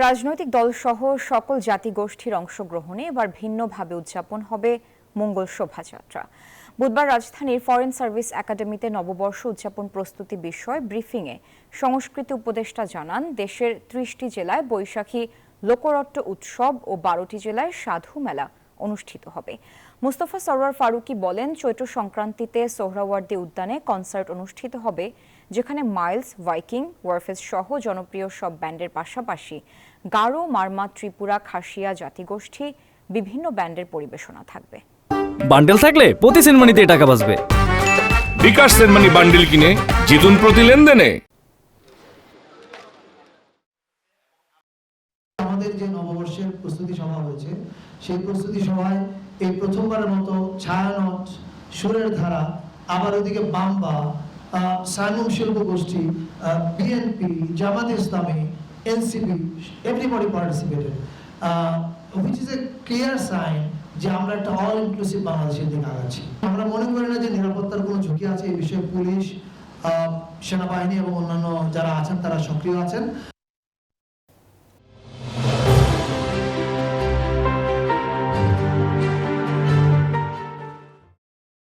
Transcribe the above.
রাজনৈতিক দলসহ সকল জাতিগোষ্ঠীর অংশগ্রহণে এবার ভিন্নভাবে উদযাপন হবে মঙ্গল শোভাযাত্রা। বুধবার রাজধানীর ফরেন সার্ভিস একাডেমিতে নববর্ষ উদযাপন প্রস্তুতি বিষয় ব্রিফিংয়ে সংস্কৃতি উপদেষ্টা জানান, দেশের ৩০টি জেলায় বৈশাখী লোকরট্ট উৎসব ও ১২টি জেলায় সাধু মেলা অনুষ্ঠিত হবে। মুস্তফা সরওয়ার ফারুকী বলেন, চৈত্র সংক্রান্তিতে সোহরাওয়ার্দী উদ্যানে কনসার্ট অনুষ্ঠিত হবে, যেখানে মাইলস, ভাইকিং, ওয়ারফেজ সহ জনপ্রিয় সব ব্যান্ডের পাশাপাশি গারো, মারমা, ত্রিপুরা, খাসিয়া জাতিগোষ্ঠী বিভিন্ন ব্যান্ডের পরিবেশনা থাকবে। বান্ডেল থাকলে প্রতি সেনমানিতে টাকা বাঁচবে। বিকাশ সেনমানি বান্ডেল কিনে জিতুন প্রতি লেনদেনে। আমাদের যে নববর্ষের প্রস্তুতি সভা হয়েছে, সেই প্রস্তুতি সভায় এই প্রথমবারের মতো ছায়ানট, সুরের ধারা, আবার ওদিকে বাম্বা, সাইমুম শিল্প গোষ্ঠী, BNP, Jamaat Islami, NCP, everybody participated, which is a clear sign যে আমরা একটা অল ইনক্লুসিভ বাংলাদেশের দিকে আগাচ্ছি। আমরা মনে করি না যে নিরাপত্তার কোনো ঝুঁকি আছে। এই বিষয়ে পুলিশ, সেনাবাহিনী এবং অন্যান্য যারা আছেন তারা সক্রিয় আছেন।